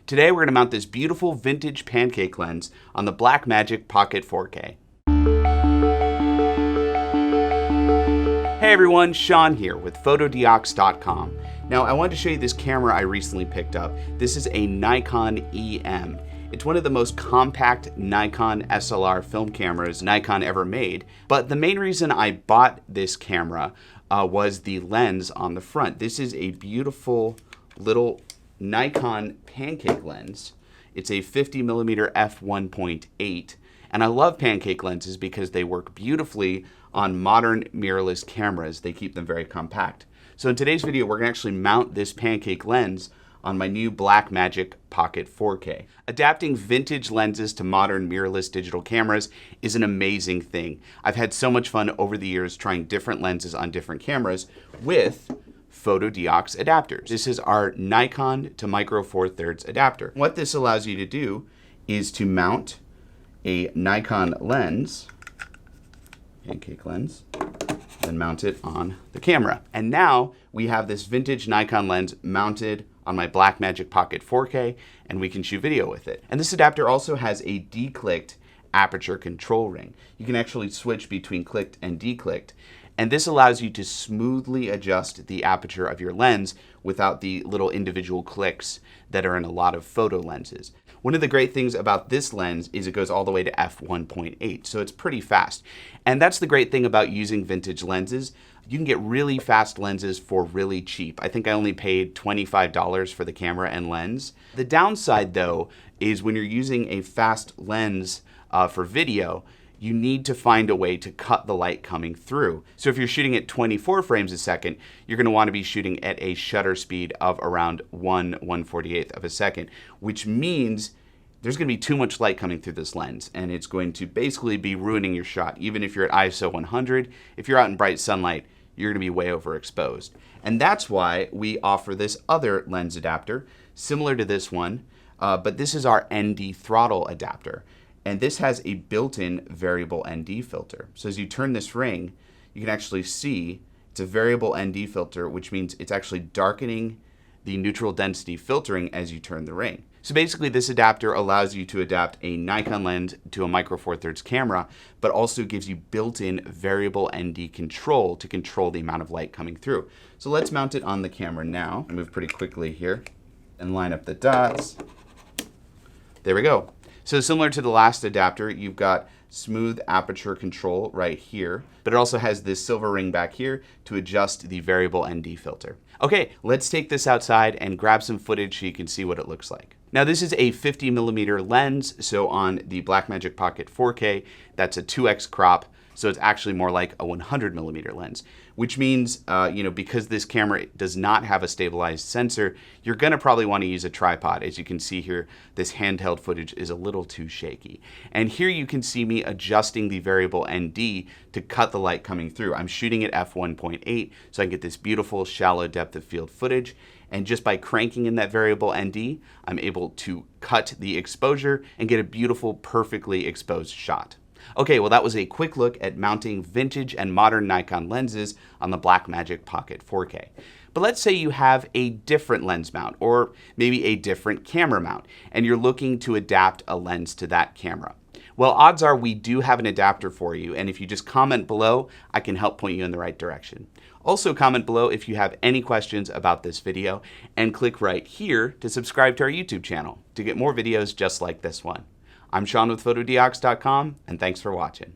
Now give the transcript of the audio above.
Today we're going to mount this beautiful vintage pancake lens on the Blackmagic Pocket 4K. Hey everyone, Sean here with Fotodiox.com. Now I wanted to show you this camera I recently picked up. This is a Nikon EM. It's one of the most compact Nikon SLR film cameras Nikon ever made, but the main reason I bought this camera was the lens on the front. This is a beautiful little Nikon Pancake lens. It's a 50mm f1.8, and I love Pancake lenses because they work beautifully on modern mirrorless cameras. They keep them very compact. So in today's video, we're gonna actually mount this Pancake lens on my new Blackmagic Pocket 4K. Adapting vintage lenses to modern mirrorless digital cameras is an amazing thing. I've had so much fun over the years trying different lenses on different cameras with Fotodiox adapters. This is our Nikon to Micro Four Thirds adapter. What this allows you to do is to mount a Nikon lens, Pancake lens, then mount it on the camera. And now we have this vintage Nikon lens mounted on my Blackmagic Pocket 4K, and we can shoot video with it. And this adapter also has a declicked aperture control ring. You can actually switch between clicked and declicked, and this allows you to smoothly adjust the aperture of your lens without the little individual clicks that are in a lot of photo lenses. One of the great things about this lens is it goes all the way to f1.8, so it's pretty fast. And that's the great thing about using vintage lenses. You can get really fast lenses for really cheap. I think I only paid $25 for the camera and lens. The downside though is when you're using a fast lens for video, you need to find a way to cut the light coming through. So if you're shooting at 24 frames a second, you're gonna wanna be shooting at a shutter speed of around 1/148th of a second, which means there's gonna be too much light coming through this lens, and it's going to basically be ruining your shot. Even if you're at ISO 100, if you're out in bright sunlight, you're gonna be way overexposed. And that's why we offer this other lens adapter, similar to this one, but this is our ND throttle adapter. And this has a built-in variable ND filter. So as you turn this ring, you can actually see it's a variable ND filter, which means it's actually darkening the neutral density filtering as you turn the ring. So basically this adapter allows you to adapt a Nikon lens to a Micro Four Thirds camera, but also gives you built-in variable ND control to control the amount of light coming through. So let's mount it on the camera now. I move pretty quickly here and line up the dots. There we go. So similar to the last adapter, you've got smooth aperture control right here, but it also has this silver ring back here to adjust the variable ND filter. Okay, let's take this outside and grab some footage so you can see what it looks like. Now this is a 50mm lens, so on the Blackmagic Pocket 4K, that's a 2x crop, so it's actually more like a 100mm lens, which means, because this camera does not have a stabilized sensor, you're gonna probably wanna use a tripod. As you can see here, this handheld footage is a little too shaky. And here you can see me adjusting the variable ND to cut the light coming through. I'm shooting at f1.8, so I can get this beautiful shallow depth of field footage. And just by cranking in that variable ND, I'm able to cut the exposure and get a beautiful, perfectly exposed shot. Okay, well that was a quick look at mounting vintage and modern Nikon lenses on the Blackmagic Pocket 4K. But let's say you have a different lens mount, or maybe a different camera mount, and you're looking to adapt a lens to that camera. Well, odds are we do have an adapter for you, and if you just comment below, I can help point you in the right direction. Also comment below if you have any questions about this video, and click right here to subscribe to our YouTube channel to get more videos just like this one. I'm Sean with Fotodiox.com, and thanks for watching.